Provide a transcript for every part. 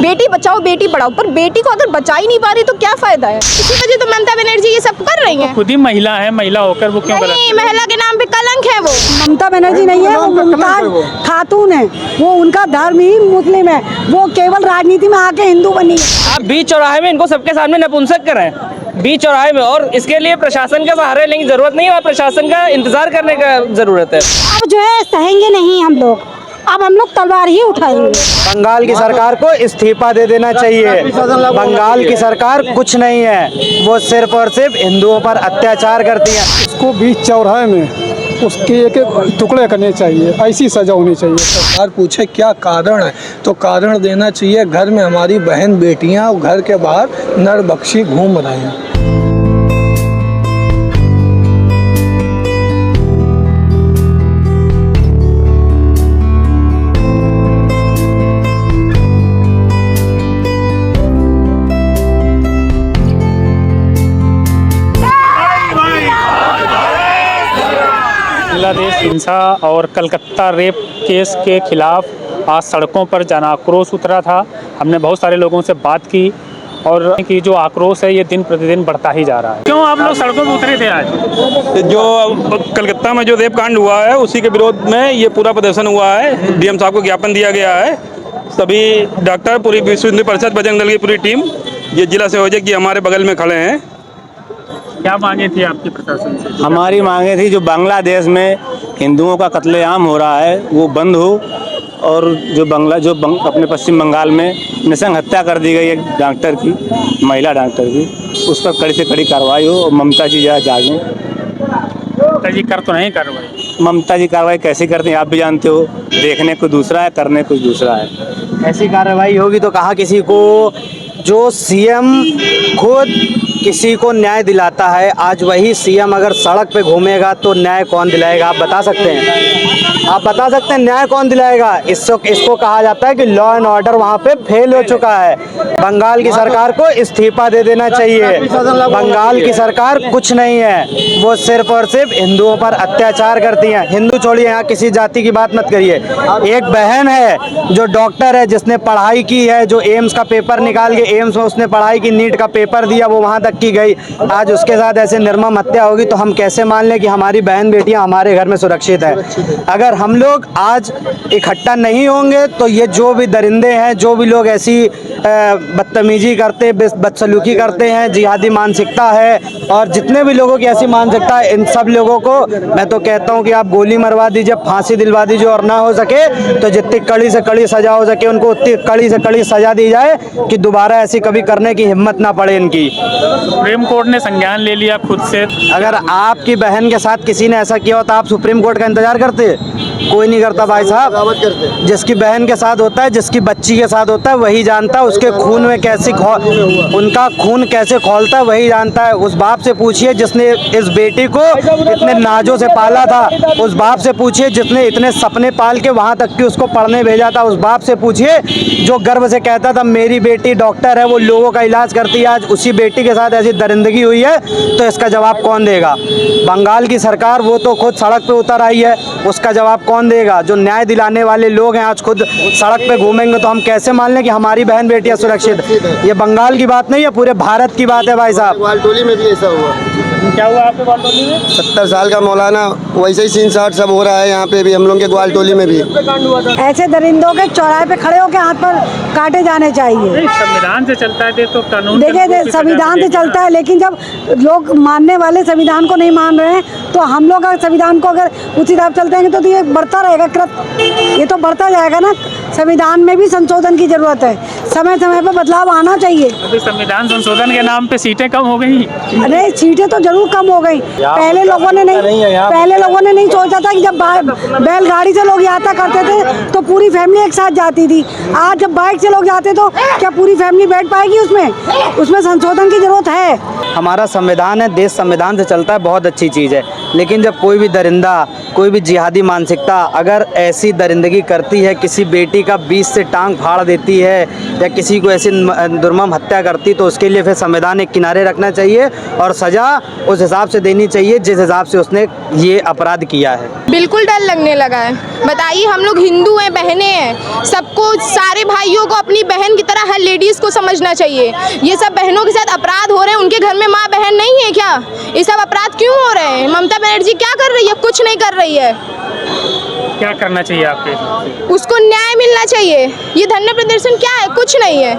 बेटी बचाओ बेटी पढ़ाओ, पर बेटी को अगर बचा ही नहीं पा रही तो क्या फायदा है। इसी वजह तो ममता बनर्जी ये सब कर रही हैं। खुद ही महिला है, महिला होकर वो क्यों नहीं, महिला के नाम पे कलंक है वो। ममता बनर्जी नहीं है, वो मुमताज खातून है। वो उनका धर्म ही मुस्लिम है, वो केवल राजनीति में आके हिंदू बनी है। आप बीच चौराहे में इनको सबके सामने नपुंसक करें, बीच चौराहे में, और इसके लिए प्रशासन का सहारा लेने की जरूरत नहीं है, प्रशासन का इंतजार करने का जरूरत है। अब जो है सहेंगे नहीं हम लोग, अब हम लोग तलवार ही उठाएंगे। बंगाल की सरकार को इस्तीफा दे देना चाहिए। बंगाल की सरकार कुछ नहीं है, वो सिर्फ और सिर्फ हिंदुओं पर अत्याचार करती है। उसको बीच चौराहे में उसके एक एक टुकड़े करने चाहिए, ऐसी सजा होनी चाहिए। सरकार पूछे क्या कारण है तो कारण देना चाहिए। घर में हमारी बहन बेटियां और घर के बाहर नरबख्शी घूम रहे हैं। बांग्लादेश हिंसा और कलकत्ता रेप केस के खिलाफ आज सड़कों पर जन आक्रोश उतरा था। हमने बहुत सारे लोगों से बात की और कि जो आक्रोश है ये दिन प्रतिदिन बढ़ता ही जा रहा है। क्यों आप लोग सड़कों पर उतरे थे आज? जो कलकत्ता में जो रेप कांड हुआ है उसी के विरोध में ये पूरा प्रदर्शन हुआ है। डीएम साहब को ज्ञापन दिया गया है। सभी डॉक्टर, पूरी विश्व हिंदू परिषद, बजरंग दल की पूरी टीम, ये जिला संयोजक ये हमारे बगल में खड़े हैं। क्या मांगे थी आपकी प्रशासन से? हमारी मांगे थी जो बांग्लादेश में हिंदुओं का कत्लेआम हो रहा है वो बंद हो, और अपने पश्चिम बंगाल में नृशंस हत्या कर दी गई एक डॉक्टर की, महिला डॉक्टर की, उस पर कड़ी से कड़ी कार्रवाई हो और ममता जी जागें। ममता जी कर तो नहीं कार्रवाई? ममता जी कार्रवाई कैसे करती हैं आप भी जानते हो, देखने को दूसरा है, करने कुछ दूसरा है। ऐसी कार्रवाई होगी तो कहा किसी को, जो सीएम खुद किसी को न्याय दिलाता है, आज वही सीएम अगर सड़क पे घूमेगा तो न्याय कौन दिलाएगा? आप बता सकते हैं? आप बता सकते हैं न्याय कौन दिलाएगा? इसको कहा जाता है कि लॉ एंड ऑर्डर वहाँ पे फेल हो चुका है। बंगाल की सरकार को इस्तीफा दे देना चाहिए। बंगाल की सरकार कुछ नहीं है, वो सिर्फ और सिर्फ हिंदुओं पर अत्याचार करती है। हिंदू छोड़िए, यहाँ किसी जाति की बात मत करिए। एक बहन है जो डॉक्टर है, जिसने पढ़ाई की है, जो एम्स का पेपर निकाल के एम्स में उसने पढ़ाई की, नीट का पेपर दिया, वो वहाँ तक की गई, आज उसके साथ ऐसे निर्मम हत्या होगी तो हम कैसे मान लें कि हमारी बहन बेटियां हमारे घर में सुरक्षित है? अगर हम लोग आज इकट्ठा नहीं होंगे तो ये जो भी दरिंदे हैं, जो भी लोग ऐसी बदतमीजी करते, बदसलूकी करते हैं, जिहादी मानसिकता है, और जितने भी लोगों की ऐसी मानसिकता है, इन सब लोगों को मैं तो कहता हूँ कि आप गोली मरवा दीजिए, फांसी दिलवा दीजिए, और ना हो सके तो जितनी कड़ी से कड़ी सजा हो सके उनको उतनी कड़ी से कड़ी सजा दी जाए कि दोबारा ऐसी कभी करने की हिम्मत ना पड़े इनकी। सुप्रीम कोर्ट ने संज्ञान ले लिया खुद से। अगर आपकी बहन के साथ किसी ने ऐसा किया होता आप सुप्रीम कोर्ट का इंतजार करते? कोई नहीं करता भाई साहब। जिसकी बहन के साथ होता है, जिसकी बच्ची के साथ होता है, वही जानता है उसके खून में उनका खून कैसे खौलता है, वही जानता है। उस बाप से पूछिए जिसने इस बेटी को इतने नाजों से पाला था, उस बाप से पूछिए जिसने इतने सपने पाल के वहाँ तक कि उसको पढ़ने भेजा था, उस बाप से पूछिए जो गर्व से कहता था मेरी बेटी डॉक्टर है, वो लोगों का इलाज करती है। आज उसी बेटी के साथ ऐसी दरिंदगी हुई है तो इसका जवाब कौन देगा? बंगाल की सरकार वो तो खुद सड़क पे उतर आई है, उसका जवाब कौन देगा? जो न्याय दिलाने वाले लोग हैं आज खुद सड़क पे घूमेंगे तो हम कैसे मान लें कि हमारी बहन बेटियां सुरक्षित? ये बंगाल की बात नहीं है, पूरे भारत की बात है भाई साहब। ग्वालटोली में भी ऐसा हुआ। क्या हुआ आपके ग्वालटोली में? 70 साल का मौलाना, वैसे ही सीन साठ सब हो रहा है यहाँ पे भी, हम लोग के ग्वालटोली में भी। ऐसे दरिंदों के चौराहे पे खड़े होकर हाथ पर काटे जाने चाहिए। संविधान से चलता है तो कानून, देखिए संविधान से चलता है, लेकिन जब लोग मानने वाले संविधान को नहीं मान रहे हैं तो हम लोग अगर संविधान को अगर उसी हिसाब चलते हैं तो ये बढ़ता रहेगा, ये तो बढ़ता जाएगा ना। संविधान में भी संशोधन की जरूरत है, समय समय पर बदलाव आना चाहिए। अभी संविधान संशोधन के नाम पे सीटें कम हो गई। अरे सीटें तो जरूर कम हो गई। पहले लोगों ने नहीं सोचा था कि जब बैलगाड़ी से लोग यात्रा करते थे तो पूरी फैमिली एक साथ जाती थी। आज जब बाइक से लोग जाते तो क्या पूरी फैमिली बैठ पाएगी? उसमें संशोधन की जरूरत है। हमारा संविधान है, देश संविधान से चलता है, बहुत अच्छी चीज़ है, लेकिन जब कोई भी दरिंदा, कोई भी जिहादी मानसिकता अगर ऐसी दरिंदगी करती है, किसी बेटी का बीच से टांग फाड़ देती है या किसी को ऐसी दुर्मम हत्या करती, तो उसके लिए फिर संविधान एक किनारे रखना चाहिए और सज़ा उस हिसाब से देनी चाहिए जिस हिसाब से उसने ये अपराध किया है। बिल्कुल डर लगने लगा है। बताइए, हम लोग हिंदू हैं, बहनें हैं, सबको, सारे भाइयों को अपनी बहन की तरह हर लेडीज़ को समझना चाहिए। ये सब बहनों के साथ अपराध हो रहे हैं, उनके घर में माँ बहन नहीं है क्या? ये सब अपराध क्यों हो रहे हैं? ममता बनर्जी क्या कर रही है? कुछ नहीं कर रही है। क्या करना चाहिए आपके हिसाब से? उसको न्याय मिलना चाहिए। ये धरना प्रदर्शन क्या है? कुछ नहीं है।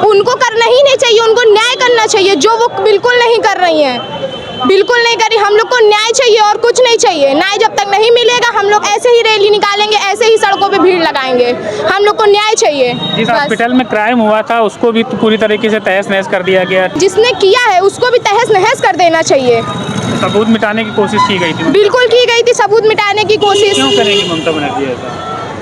उनको करना ही नहीं चाहिए, उनको न्याय करना चाहिए, जो वो बिल्कुल नहीं कर रही हैं। बिल्कुल नहीं करी। हम लोग को न्याय चाहिए और कुछ नहीं चाहिए। न्याय जब तक नहीं मिलेगा हम लोग ऐसे ही रैली निकालेंगे, ऐसे ही सड़कों पे भीड़ लगाएंगे। हम लोग को न्याय चाहिए। जिस हॉस्पिटल में क्राइम हुआ था उसको भी तो पूरी तरीके से तहस नहस कर दिया गया। जिसने किया है उसको भी तहस नहस कर देना चाहिए। सबूत मिटाने की कोशिश की गई थी। बिल्कुल की गई थी सबूत मिटाने की कोशिश। क्यों करेंगी ममता बनर्जी ऐसा?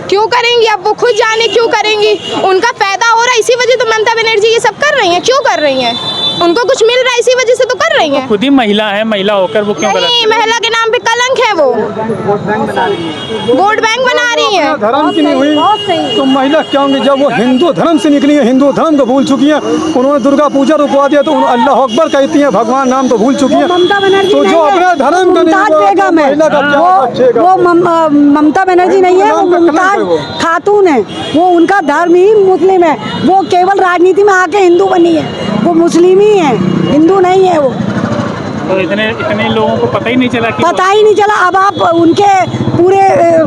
क्यों करेंगी? अब वो खुद जाने क्यों करेंगी। उनका फायदा हो रहा है, इसी वजह तो ममता बनर्जी ये सब कर रही हैं। क्यों कर रही हैं? उनको कुछ मिल रहा है, इसी वजह से तो कर रही हैं। खुद ही महिला है, महिला होकर वो क्यों नहीं, महिला के नाम पे कलंक है। वो वोट बैंक बना रही है। धर्म की नहीं हुई तो महिला क्या होंगी? जब वो हिंदू धर्म से निकली है, हिंदू धर्म को भूल चुकी हैं, उन्होंने दुर्गा पूजा रुकवा दिया तो अल्लाह अकबर कहती हैं, भगवान नाम तो भूल चुकी हैं। ममता बनर्जी तो जो अपना धर्म का मुमताज बेगम है, वो ममता बनर्जी नहीं है, वो मुमताज खातून है। वो उनका धर्म ही मुस्लिम है। वो केवल राजनीति में आके हिंदू बनी है, वो मुस्लिम ही है, हिंदू नहीं है वो। तो इतने लोगों को पता ही नहीं चला कि पता ही नहीं चला। अब आप उनके पूरे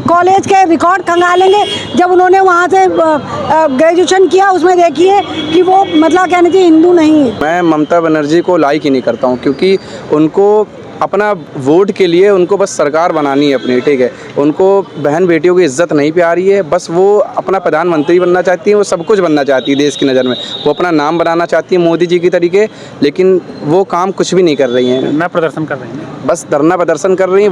कॉलेज के रिकॉर्ड खंगालेंगे, जब उन्होंने वहाँ से ग्रेजुएशन किया उसमें देखिए कि वो मतलब कहने चाहिए हिंदू नहीं है। मैं ममता बनर्जी को लाइक ही नहीं करता हूँ, क्योंकि उनको अपना वोट के लिए उनको बस सरकार बनानी है अपनी, ठीक है। उनको बहन बेटियों की इज्जत नहीं प्यारी है, बस वो अपना प्रधानमंत्री बनना चाहती है, वो सब कुछ बनना चाहती है देश की नज़र में। वो अपना नाम बनाना चाहती है मोदी जी की तरीके, लेकिन वो काम कुछ भी नहीं कर रही हैं। धरना प्रदर्शन कर रही हैं, बस धरना प्रदर्शन कर रही हैं,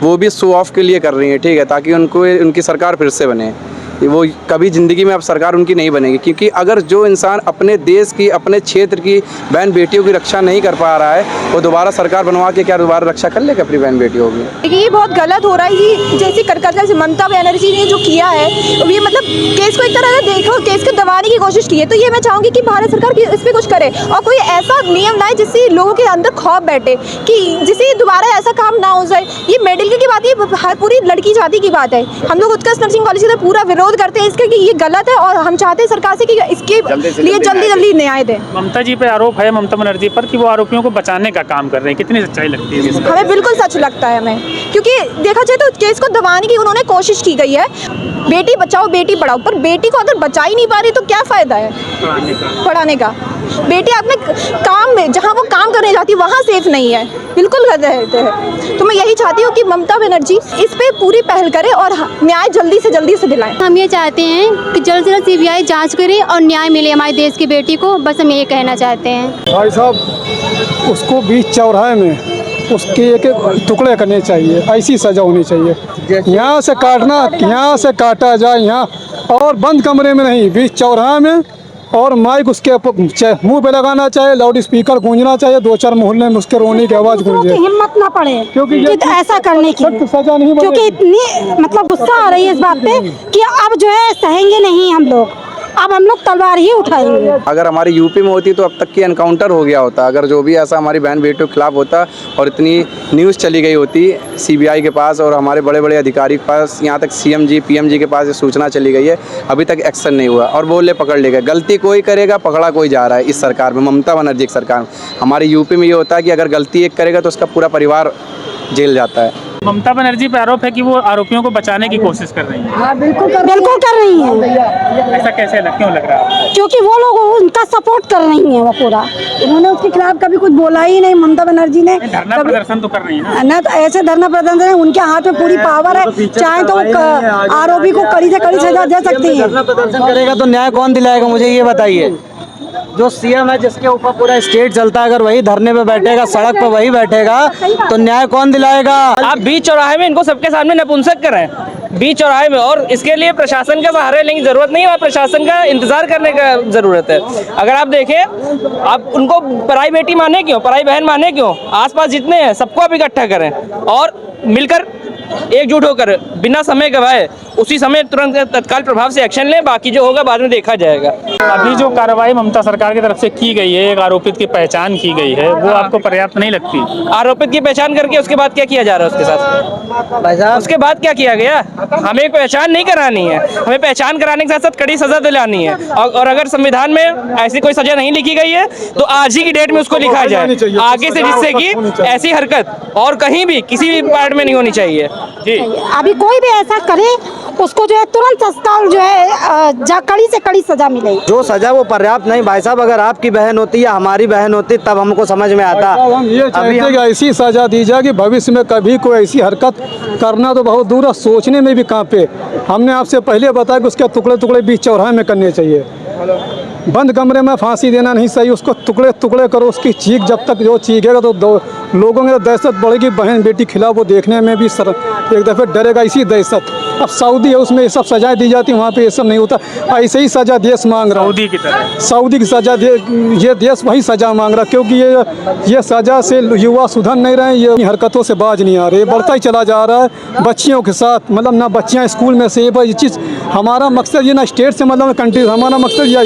वो भी शो ऑफ के लिए कर रही हैं, ठीक है, ताकि उनकी सरकार फिर से बने। वो कभी ज़िंदगी में अब सरकार उनकी नहीं बनेगी, क्योंकि अगर जो इंसान अपने देश की, अपने क्षेत्र की बहन बेटियों की रक्षा नहीं कर पा रहा है, वो दोबारा सरकार बनवा के क्या दोबारा रक्षा कर लेगा अपनी बहन बेटियों की? देखिए ये बहुत गलत हो रहा है। ये जैसे करकत्ता से ममता बनर्जी ने जो किया है, ये मतलब केस को एक तरह से देखो, केस को दबाने की कोशिश की है। तो ये मैं चाहूँगी कि भारत सरकार इस पर कुछ करे और कोई ऐसा नियम लाए जिससे लोगों के अंदर खौफ बैठे कि जिससे दोबारा ऐसा काम ना हो जाए। ये मेडिकल की बात, ये हर पूरी लड़की जाति की बात है। हम लोग उत्कर्ष नर्सिंग कॉलेज से पूरा विरोध करते हैं इसके कि ये गलत है और हम चाहते हैं सरकार से कि इसके लिए जल्दी न्याय दे। ममता जी पे आरोप है, ममता बनर्जी पर, कि वो आरोपियों को बचाने का काम कर रहे हैं। कितनी सच्चाई लगती है इसमें? हमें बिल्कुल सच लगता है हमें, क्योंकि देखा जाए तो केस को दबाने की उन्होंने कोशिश की गई है। बेटी बचाओ बेटी पढ़ाओ, पर बेटी को अगर बचा ही नहीं पा रही तो क्या फ़ायदा है पढ़ाने का? बेटी अपने काम में, जहाँ वो काम करने जाती है वहाँ सेफ नहीं है, बिल्कुल कर रहते हैं। तो मैं यही चाहती हूँ कि ममता बनर्जी इस पे पूरी पहल करे और न्याय जल्दी से दिलाएं। हम ये चाहते हैं कि जल्द से जल्द CBI जांच करे और न्याय मिले हमारे देश की बेटी को, बस हम ये कहना चाहते हैं। भाई साहब, उसको बीच चौराहे में उसके एक एक टुकड़े करने चाहिए, ऐसी सज़ा होनी चाहिए। यहाँ से काटना, यहाँ से काटा जाए यहाँ, और बंद कमरे में नहीं, बीच चौराहे में, और माइक उसके मुंह पे लगाना चाहिए, लाउड स्पीकर गूंजना चाहिए, 2-4 मोहल्ले में उसके रोने की आवाज़ गूंजे। हिम्मत ना पड़े क्योंकि ऐसा करने की, सजा नहीं, क्योंकि इतनी मतलब गुस्सा आ रही है इस बात पे कि अब जो है सहेंगे नहीं हम लोग, अब हम लोग तलवार ही उठाएंगे। अगर हमारी यूपी में होती तो अब तक की एनकाउंटर हो गया होता। अगर जो भी ऐसा हमारी बहन बेटियों के खिलाफ होता और इतनी न्यूज़ चली गई होती CBI के पास और हमारे बड़े बड़े अधिकारी के पास, यहाँ तक CM जी PM जी के पास ये सूचना चली गई है, अभी तक एक्शन नहीं हुआ और बोले पकड़ ले गए। गलती कोई करेगा, पकड़ा कोई जा रहा है इस सरकार में, ममता बनर्जी की सरकार में। हमारी यूपी में ये होता है कि अगर गलती एक करेगा तो उसका पूरा परिवार जेल जाता है। ममता बनर्जी पे आरोप है कि वो आरोपियों को बचाने की कोशिश कर रही हैं। हाँ, बिल्कुल कर रही हैं। ऐसा कैसे क्यों लग रहा है? क्योंकि वो लोग उनका सपोर्ट कर रही हैं, वो पूरा, उन्होंने उसके खिलाफ कभी कुछ बोला ही नहीं। ममता बनर्जी ने धरना प्रदर्शन तो कर रही है ना, तो ऐसे धरना प्रदर्शन है, उनके हाथ में पूरी पावर है, चाहे तो आरोपी को कड़ी से कड़ी सजा दे सकती है। धरना प्रदर्शन करेगा तो न्याय कौन दिलाएगा, मुझे ये बताइए। जो CM है जिसके ऊपर पूरा स्टेट चलता है, अगर वही धरने पे बैठेगा, सड़क पे वही बैठेगा, तो न्याय कौन दिलाएगा? आप बीच चौराहे में इनको सबके सामने नपुंसक कर रहे हैं, बीच चौराहे में, और इसके लिए प्रशासन का सहारा लेने की जरूरत नहीं है, प्रशासन का इंतजार करने का जरूरत है। अगर आप देखें, आप उनको पराई बेटी माने क्यों, पराई बहन माने क्यों? आसपास जितने हैं सबको आप इकट्ठा करें और मिलकर एकजुट होकर बिना समय गवाए उसी समय तुरंत तत्काल प्रभाव से एक्शन लें। बाकी जो होगा बाद में देखा जाएगा। अभी जो कार्रवाई ममता सरकार की तरफ से की गई है, एक आरोपित की पहचान की गई है, वो आपको पर्याप्त नहीं लगती? आरोपित की पहचान करके उसके बाद क्या किया जा रहा है उसके साथ? भाई साहब, उसके बाद क्या किया गया? हमें पहचान नहीं करानी है, हमें पहचान कराने के साथ साथ कड़ी सजा दिलानी है। और अगर संविधान में ऐसी कोई सजा नहीं लिखी गई है तो आज ही की डेट में उसको लिखा जाए आगे से, जिससे कि ऐसी हरकत और कहीं भी किसी भी पार्ट में नहीं होनी चाहिए। जी, अभी कोई भी ऐसा करे उसको जो है तुरंत तत्काल जो है कड़ी से कड़ी सजा मिले। जो सजा वो पर्याप्त नहीं भाई साहब, अगर आपकी बहन होती या हमारी बहन होती तब हमको समझ में आता। हम ये चाहते हैं कि ऐसी सजा दी जाए कि भविष्य में कभी कोई ऐसी हरकत करना तो बहुत दूर है, सोचने में भी कांपे। हमने आपसे पहले बताया कि उसके टुकड़े टुकड़े बीच चौराहे में करने चाहिए। बंद कमरे में फांसी देना नहीं सही, उसको टुकड़े टुकड़े करो। उसकी चीख जब तक जो चीखेगा तो लोगों में दहशत बढ़ेगी। बहन बेटी खिलाफ वो देखने में भी एक दफ़े डरेगा। इसी दहशत अब सऊदी है, उसमें ये सब सजाएं दी जाती, वहाँ पे ये सब नहीं होता। ऐसे ही सजा देश मांग रहा है, सऊदी की तरह सऊदी की सजा दे। ये देश वही सजा मांग रहा है, क्योंकि ये सजा से युवा सुधर नहीं रहे, ये हरकतों से बाज नहीं आ रहे, बढ़ता ही चला जा रहा है बच्चियों के साथ। मतलब ना बच्चियाँ स्कूल में से ये चीज़, हमारा मकसद ये ना स्टेट से मतलब कंट्री, हमारा मकसद ये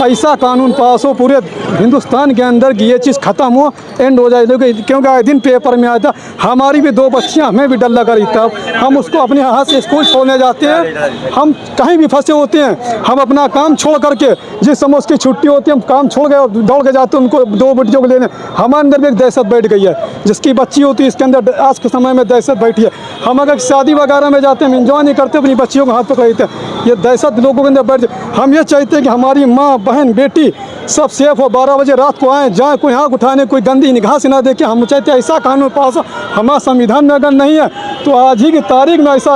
ऐसा कानून पास हो पूरे हिंदुस्तान के अंदर कि ये चीज़ ख़त्म हो, एंड हो जाए। क्योंकि आए दिन पेपर में आया था, हमारी भी 2 बच्चियाँ, हमें भी डर लगा रही था। हम उसको अपने हाथ से स्कूल छोड़ने जाते हैं, हम कहीं भी फंसे होते हैं, हम अपना काम छोड़ करके जिस समय उसकी छुट्टी होती है हम काम छोड़ गए दौड़ के जाते हैं उनको 2 बच्चियों को लेने। हमारे अंदर भी एक दहशत बैठ गई है, जिसकी बच्ची होती है इसके अंदर आज के समय में दहशत बैठी है। हम अगर शादी वगैरह में जाते हैं, हम इंजॉय नहीं करते, अपनी बच्चियों को हाथ पकड़ लेते हैं, ये दहशत लोगों के अंदर बैठ जाए। हम ये चाहते हैं कि हमारी माँ बहन बेटी सब सेफ हो, 12 बजे रात को आएँ जाएँ, कोई आँख उठाने कोई गंदी निगाह से ना देखे। हम चाहते हैं ऐसा कानून पास हो। हमारा संविधान में अगर नहीं है तो आज ही की तारीख में ऐसा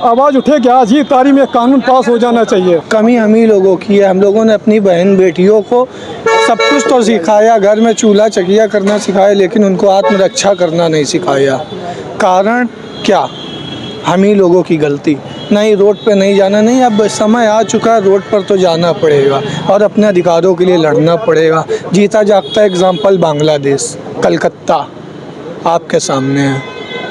आवाज़ उठे कि आज ही तारीख में कानून पास हो जाना चाहिए। कमी हम ही लोगों की है। हम लोगों ने अपनी बहन बेटियों को सब कुछ तो सिखाया, घर में चूल्हा चकिया करना सिखाया, लेकिन उनको आत्मरक्षा करना नहीं सिखाया। कारण क्या? हम ही लोगों की गलती। नहीं, रोड पे नहीं जाना नहीं, अब समय आ चुका है, रोड पर तो जाना पड़ेगा और अपने अधिकारों के लिए लड़ना पड़ेगा। जीता जागता एग्जाम्पल बांग्लादेश, कलकत्ता आपके सामने है।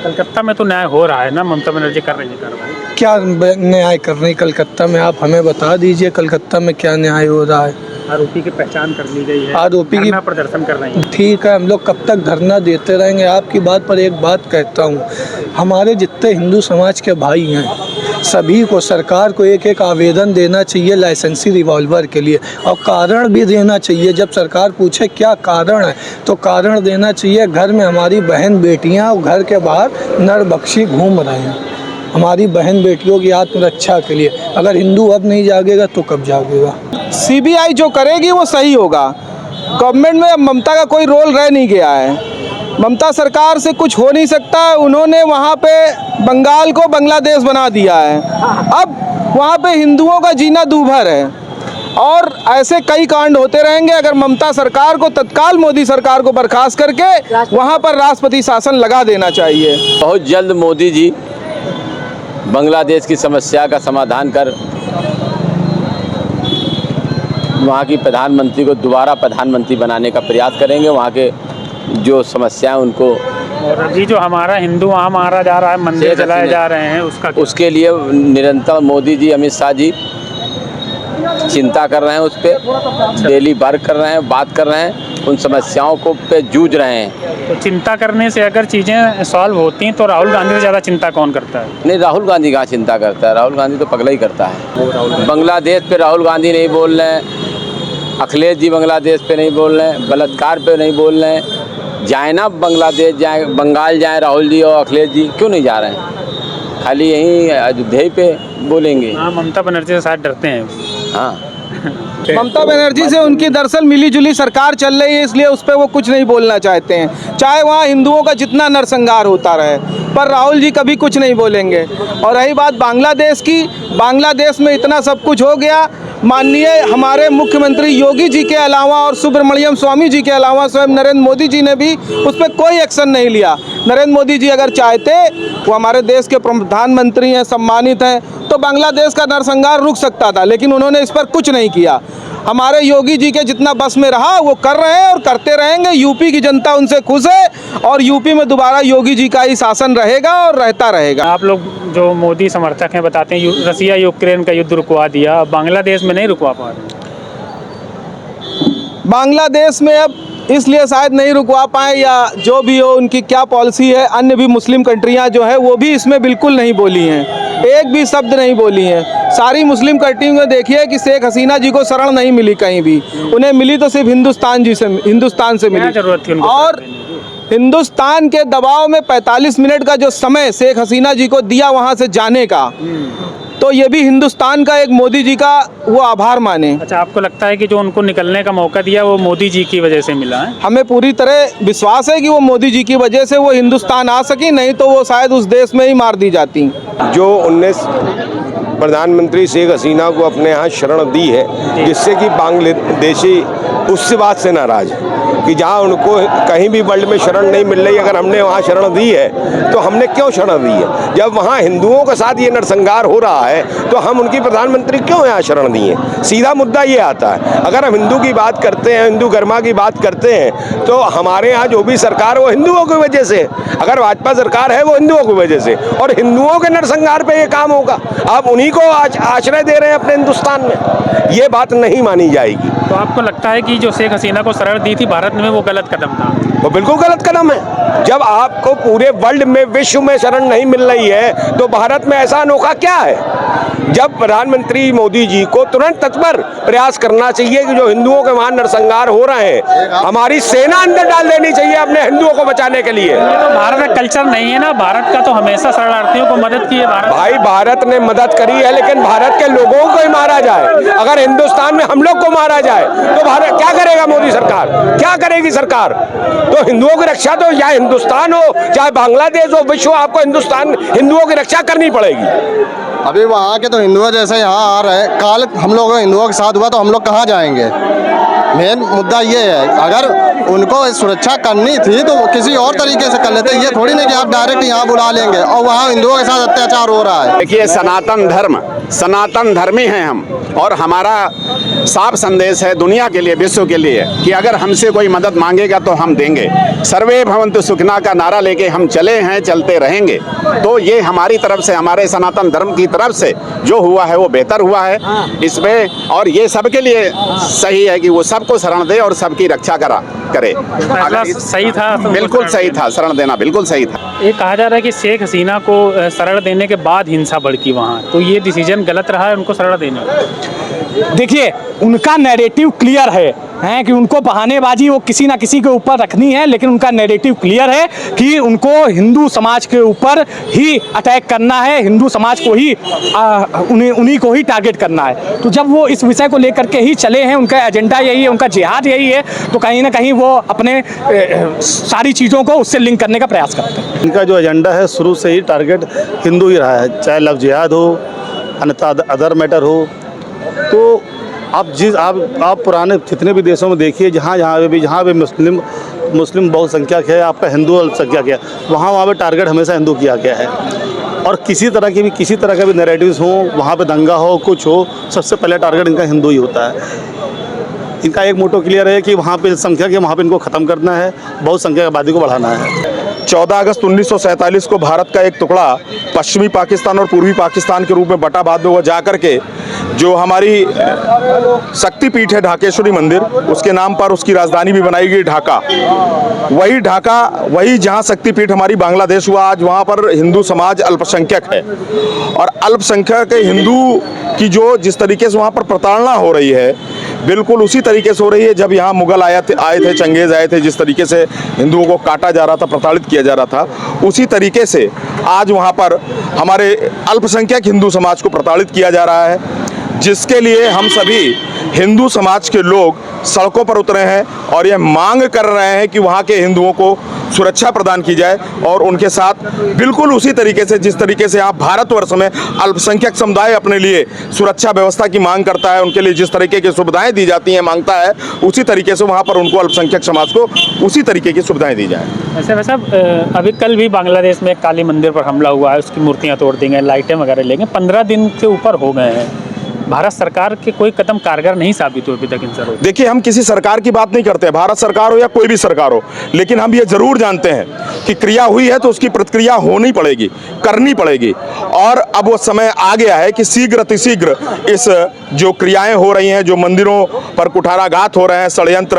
कलकत्ता में तो न्याय हो रहा है ना, ममता बनर्जी कर रही है कार्रवाई। क्या न्याय कर रही कलकत्ता में? आप हमें बता दीजिए कलकत्ता में क्या न्याय हो रहा है। आरोपी की पहचान कर ली गई है, आरोपी की प्रदर्शन कर रहे हैं। ठीक है, हम लोग कब तक धरना देते रहेंगे? आपकी बात पर एक बात कहता हूँ, हमारे जितने हिंदू समाज के भाई हैं सभी को सरकार को एक आवेदन देना चाहिए लाइसेंसी रिवॉल्वर के लिए, और कारण भी देना चाहिए। जब सरकार पूछे क्या कारण है तो कारण देना चाहिए। घर में हमारी बहन बेटियाँ और घर के बाहर नरबक्षी घूम रहे हैं, हमारी बहन बेटियों की आत्मरक्षा के लिए। अगर हिंदू अब नहीं जागेगा तो कब जागेगा? सीबीआई जो करेगी वो सही होगा। गवर्नमेंट में अब ममता का कोई रोल रह नहीं गया है। ममता सरकार से कुछ हो नहीं सकता। उन्होंने वहाँ पे बंगाल को बांग्लादेश बना दिया है। अब वहाँ पे हिंदुओं का जीना दूभर है और ऐसे कई कांड होते रहेंगे। अगर ममता सरकार को तत्काल मोदी सरकार को बर्खास्त करके वहाँ पर राष्ट्रपति शासन लगा देना चाहिए। बहुत जल्द मोदी जी बांग्लादेश की समस्या का समाधान कर वहाँ की प्रधानमंत्री को दोबारा प्रधानमंत्री बनाने का प्रयास करेंगे। वहाँ के जो समस्याएं उनको, और अभी जो हमारा हिंदू वहाँ मारा जा रहा है, मंदिर जलाए जा रहे हैं, उसके लिए निरंतर मोदी जी, अमित शाह जी चिंता कर रहे हैं, उस पर डेली वर्क कर रहे हैं, बात कर रहे हैं, उन समस्याओं को पे जूझ रहे हैं। तो चिंता करने से अगर चीज़ें सॉल्व होती हैं तो राहुल गांधी से ज़्यादा चिंता कौन करता है? नहीं, राहुल गांधी कहाँ चिंता करता है? राहुल गांधी तो पगला ही करता है। बांग्लादेश पे राहुल गांधी नहीं बोल रहे हैं, अखिलेश जी बांग्लादेश पे नहीं बोल रहे हैं, बलात्कार पे नहीं बोल रहे हैं। जाए ना बांग्लादेश, जाए बंगाल, जाए राहुल जी और अखिलेश जी, क्यों नहीं जा रहे हैं? खाली यहीं अयोध्या पे बोलेंगे। हाँ, ममता बनर्जी से शायद डरते हैं। हाँ, ममता बनर्जी से उनकी दरअसल मिली जुली सरकार चल रही है, इसलिए उस पर वो कुछ नहीं बोलना चाहते हैं। चाहे वहाँ हिंदुओं का जितना नरसंहार होता रहे, पर राहुल जी कभी कुछ नहीं बोलेंगे। और रही बात बांग्लादेश की, बांग्लादेश में इतना सब कुछ हो गया, माननीय हमारे मुख्यमंत्री योगी जी के अलावा और सुब्रमण्यम स्वामी जी के अलावा स्वयं नरेंद्र मोदी जी ने भी उस पर कोई एक्शन नहीं लिया। नरेंद्र मोदी जी अगर चाहते, वो हमारे देश के प्रधानमंत्री हैं, सम्मानित हैं, तो बांग्लादेश का नरसंहार रुक सकता था, लेकिन उन्होंने इस पर कुछ नहीं किया। हमारे योगी जी के जितना बस में रहा वो कर रहे हैं और करते रहेंगे। यूपी की जनता उनसे खुश है और यूपी में दोबारा योगी जी का ही शासन रहेगा और रहता रहेगा। आप लोग जो मोदी समर्थक हैं बताते हैं रसिया यूक्रेन का युद्ध रुकवा दिया, बांग्लादेश में नहीं रुकवा पा रहे। बांग्लादेश में अब इसलिए शायद नहीं रुकवा पाए, या जो भी हो उनकी क्या पॉलिसी है, अन्य भी मुस्लिम कंट्रियां जो है वो भी इसमें बिल्कुल नहीं बोली हैं। एक भी शब्द नहीं बोली हैं। सारी मुस्लिम कंट्री में देखिए कि शेख हसीना जी को शरण नहीं मिली कहीं भी, उन्हें मिली तो सिर्फ हिंदुस्तान से मिली। जरूरत थी उनको और हिंदुस्तान के दबाव में 45 मिनट का जो समय शेख हसीना जी को दिया वहाँ से जाने का, तो ये भी हिंदुस्तान का एक मोदी जी का वो आभार माने। अच्छा, आपको लगता है कि जो उनको निकलने का मौका दिया वो मोदी जी की वजह से मिला है? हमें पूरी तरह विश्वास है कि वो मोदी जी की वजह से वो हिंदुस्तान आ सकी, नहीं तो वो शायद उस देश में ही मार दी जाती। जो 19 प्रधानमंत्री शेख हसीना को अपने यहाँ शरण दी है, जिससे कि बांग्लादेशी उससे बात से नाराज कि जहाँ उनको कहीं भी वर्ल्ड में शरण नहीं मिल रही, अगर हमने वहाँ शरण दी है तो हमने क्यों शरण दी है? जब वहाँ हिंदुओं के साथ ये नरसंहार हो रहा है तो हम उनकी प्रधानमंत्री क्यों यहाँ शरण दिए? सीधा मुद्दा ये आता है। अगर हम हिंदू की बात करते हैं, हिंदू गर्मा की बात करते हैं, तो हमारे यहाँ जो भी सरकार वो हिंदुओं की वजह से, अगर भाजपा सरकार है वो हिंदुओं की वजह से, और हिंदुओं के नरसंहार पे ये काम होगा। आप उन्हीं को आश्रय दे रहे हैं अपने हिंदुस्तान में, ये बात नहीं मानी जाएगी। तो आपको लगता है कि जो शेख हसीना को शरण दी थी भारत में वो गलत कदम था? वो बिल्कुल गलत कदम है। जब आपको पूरे वर्ल्ड में, विश्व में शरण नहीं मिल रही है तो भारत में ऐसा अनोखा क्या है? जब प्रधानमंत्री मोदी जी को तुरंत तत्पर प्रयास करना चाहिए कि जो हिंदुओं के वहाँ नरसंहार हो रहे हैं, हमारी सेना अंदर डाल देनी चाहिए अपने हिंदुओं को बचाने के लिए। तो भारत का कल्चर नहीं है ना, भारत का तो हमेशा शरणार्थियों को मदद की है। भाई भारत ने मदद करी है, लेकिन भारत के लोगों को ही मारा जाए, अगर हिंदुस्तान में हम लोग को मारा जाए तो भारत क्या करेगा? मोदी सरकार क्या करेगी? सरकार तो हिंदुओं की रक्षा, तो चाहे हिंदुस्तान हो चाहे बांग्लादेश हो, विश्व, आपको हिंदुओं की रक्षा करनी पड़ेगी। अभी वहाँ के तो हिंदुओं जैसे यहाँ आ रहे हैं, काल हम लोग हिंदुओं के साथ हुआ तो हम लोग कहाँ जाएंगे? मेन मुद्दा ये है, अगर उनको सुरक्षा करनी थी तो किसी और तरीके से कर लेते। ये थोड़ी नहीं कि आप डायरेक्ट यहाँ बुला लेंगे और वहाँ हिंदुओं के साथ अत्याचार हो रहा है। देखिए, सनातन धर्मी हैं हम, और हमारा साफ संदेश है दुनिया के लिए, विश्व के लिए, कि अगर हमसे कोई मदद मांगेगा तो हम देंगे। सर्वे भवन्तु सुखिनः का नारा लेके हम चले हैं, चलते रहेंगे। तो ये हमारी तरफ से, हमारे सनातन धर्म की तरफ से जो हुआ है वो बेहतर हुआ है इसमें, और ये सबके लिए सही है कि वो सबको शरण दे और सबकी रक्षा करे। सही था, बिल्कुल सही था, शरण देना बिल्कुल सही था। ये कहा जा रहा है कि शेख हसीना को शरण देने के बाद हिंसा भड़की वहाँ, तो ये डिसीजन गलत रहा है उनको शरण देने का? देखिए, उनका नैरेटिव क्लियर है कि उनको बहानेबाजी वो किसी ना किसी के ऊपर रखनी है, लेकिन उनका नैरेटिव क्लियर है कि उनको हिंदू समाज के ऊपर ही अटैक करना है, हिंदू समाज को ही उन्हीं को ही टारगेट करना है। तो जब वो इस विषय को लेकर के ही चले हैं, उनका एजेंडा यही है, उनका जिहाद यही है, तो कहीं ना कहीं वो अपने सारी चीज़ों को उससे लिंक करने का प्रयास करते हैं। इनका जो एजेंडा है शुरू से ही टारगेट हिंदू ही रहा है, चाहे लव जिहाद हो, अन्यथा अदर मैटर हो। तो आप पुराने जितने भी देशों में देखिए, जहाँ भी मुस्लिम बहुसंख्यक है, आपका हिंदू अल्पसंख्यक है, वहाँ पे टारगेट हमेशा हिंदू किया गया है। और किसी तरह का भी नैरेटिव्स हो, वहाँ पे दंगा हो, कुछ हो, सबसे पहले टारगेट इनका हिंदू ही होता है। इनका एक मोटो क्लियर है कि वहाँ पे संख्या के वहाँ पे इनको ख़त्म करना है, बहुसंख्यक आबादी को बढ़ाना है। 14 अगस्त 1947 को भारत का एक टुकड़ा पश्चिमी पाकिस्तान और पूर्वी पाकिस्तान के रूप में बटा, बाद में वो जा कर के जो हमारी शक्तिपीठ है ढाकेश्वरी मंदिर, उसके नाम पर उसकी राजधानी भी बनाई गई ढाका। वही जहाँ शक्तिपीठ हमारी बांग्लादेश हुआ, आज वहाँ पर हिंदू समाज अल्पसंख्यक है, और अल्पसंख्यक हिंदू की जो जिस तरीके से वहाँ पर प्रताड़ना हो रही है, बिल्कुल उसी तरीके से हो रही है जब यहाँ मुगल आए थे, चंगेज़ आए थे, जिस तरीके से हिंदुओं को काटा जा रहा था, प्रताड़ित किया जा रहा था, उसी तरीके से आज वहाँ पर हमारे अल्पसंख्यक हिंदू समाज को प्रताड़ित किया जा रहा है, जिसके लिए हम सभी हिंदू समाज के लोग सड़कों पर उतरे हैं और ये मांग कर रहे हैं कि वहाँ के हिंदुओं को सुरक्षा प्रदान की जाए, और उनके साथ बिल्कुल उसी तरीके से जिस तरीके से आप भारतवर्ष में अल्पसंख्यक समुदाय अपने लिए सुरक्षा व्यवस्था की मांग करता है, उनके लिए जिस तरीके की सुविधाएं दी जाती हैं मांगता है, उसी तरीके से वहाँ पर उनको अल्पसंख्यक समाज को उसी तरीके की सुविधाएं दी जाए। वैसे साहब, अभी कल भी बांग्लादेश में काली मंदिर पर हमला हुआ है, उसकी मूर्तियाँ तोड़ दी गई, लाइटें वगैरह ले गए, 15 दिन के ऊपर हो गए हैं। भारत सरकार के कोई कदम कारगर नहीं साबित हुए अभी तक इन सर। देखिए, हम किसी सरकार की बात नहीं करते, भारत सरकार हो या कोई भी सरकार हो, लेकिन हम ये जरूर जानते हैं कि क्रिया हुई है तो उसकी प्रतिक्रिया होनी पड़ेगी, करनी पड़ेगी, और अब वो समय आ गया है कि शीघ्र अतिशीघ्र इस जो क्रियाएं हो रही हैं, जो मंदिरों पर कुठाराघात हो रहे हैं, षड्यंत्र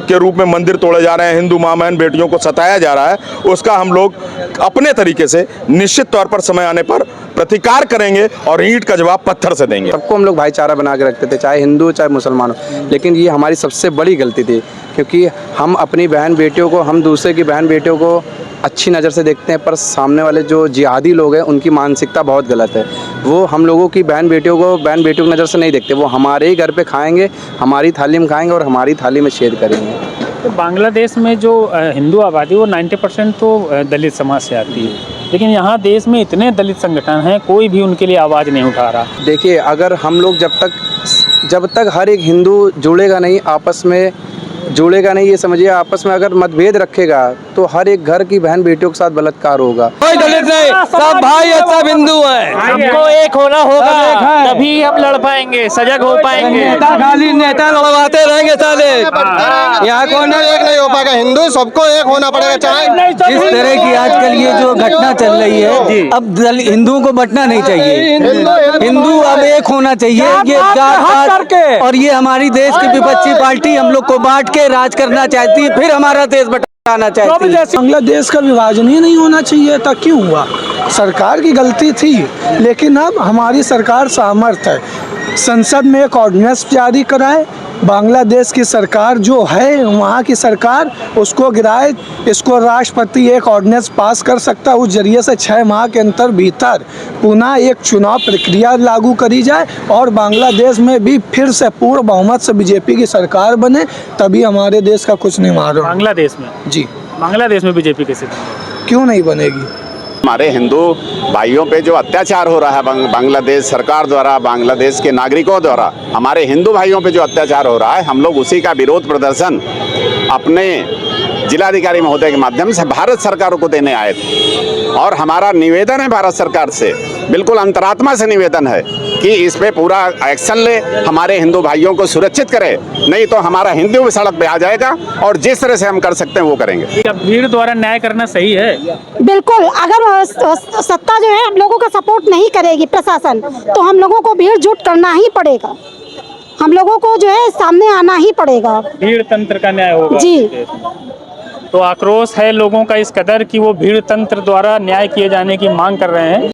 के रूप में मंदिर तोड़े जा रहे हैं, हिंदू माँ बहन बेटियों को सताया जा रहा है, उसका हम लोग अपने तरीके से निश्चित तौर पर समय आने पर प्रतिकार करेंगे और ईंट का जवाब पत्थर से देंगे। सबको हम लोग भाईचारा बना के रखते थे, चाहे हिंदू चाहे मुसलमान हो, लेकिन ये हमारी सबसे बड़ी गलती थी, क्योंकि हम अपनी बहन बेटियों को, हम दूसरे की बहन बेटियों को अच्छी नज़र से देखते हैं, पर सामने वाले जो जिहादी लोग हैं उनकी मानसिकता बहुत गलत है। वो हम लोगों की बहन बेटियों की नज़र से नहीं देखते, वो हमारे ही घर पे खाएंगे, हमारी थाली में खाएंगे और हमारी थाली में छेद करेंगे। तो बांग्लादेश में जो हिंदू आबादी वो 90% तो दलित समाज से आती है, लेकिन यहाँ देश में इतने दलित संगठन हैं, कोई भी उनके लिए आवाज़ नहीं उठा रहा। देखिए, अगर हम लोग जब तक हर एक हिंदू जुड़ेगा नहीं, आपस में जुड़ेगा नहीं, ये समझिए आपस में अगर मतभेद रखेगा तो हर एक घर की बहन बेटियों के साथ बलात्कार होगा। कोई दलित नहीं, सब भाई है, सब हिंदू हैं। हमको एक होना होगा, तभी हम लड़ पाएंगे, सजग हो पाएंगे। खाली नेता लड़वाते रहेंगे साले, यहाँ कौन एक नहीं हो पाएगा। हिंदू सबको एक होना पड़ेगा, चाहे जिस तरह की आजकल ये जो घटना चल रही है, अब हिंदुओं को बंटना नहीं चाहिए, हिंदू अब एक होना चाहिए। ये जात और ये हमारी देश की विपक्षी पार्टी हम लोग को बांट के राज करना चाहती है, फिर हमारा देश बटाना चाहती है। बांग्लादेश का विभाजन ही नहीं होना चाहिए था, क्यों हुआ? सरकार की गलती थी, लेकिन अब हमारी सरकार सामर्थ्य है, संसद में एक ऑर्डिनेंस जारी कराए, बांग्लादेश की सरकार जो है वहाँ की सरकार उसको गिराए, इसको राष्ट्रपति एक ऑर्डिनेंस पास कर सकता है, उस जरिए से 6 माह के अंतर भीतर पुनः एक चुनाव प्रक्रिया लागू करी जाए और बांग्लादेश में भी फिर से पूर्ण बहुमत से बीजेपी की सरकार बने, तभी हमारे देश का कुछ नहीं मारो। बांग्लादेश में जी, बांग्लादेश में बीजेपी कैसे क्यों नहीं बनेगी? हमारे हिंदू भाइयों पे जो अत्याचार हो रहा है बांग्लादेश सरकार द्वारा, बांग्लादेश के नागरिकों द्वारा हमारे हिंदू भाइयों पे जो अत्याचार हो रहा है, हम लोग उसी का विरोध प्रदर्शन अपने जिलाधिकारी महोदय के माध्यम से भारत सरकार को देने आए थे। और हमारा निवेदन है भारत सरकार से, बिल्कुल अंतरात्मा से निवेदन है कि इस पे पूरा एक्शन ले, हमारे हिंदू भाइयों को सुरक्षित करे, नहीं तो हमारा हिंदू भी सड़क पे आ जाएगा और जिस तरह से हम कर सकते हैं वो करेंगे। भीड़ द्वारा न्याय करना सही है? बिल्कुल, अगर सत्ता जो है हम लोगों का सपोर्ट नहीं करेगी प्रशासन, तो हम लोगों को भीड़ जुट करना ही पड़ेगा, हम लोगों को जो है सामने आना ही पड़ेगा। भीड़ तंत्र का न्याय होगा जी। तो आक्रोश है लोगों का इस कदर कि वो भीड़ तंत्र द्वारा न्याय किए जाने की मांग कर रहे हैं।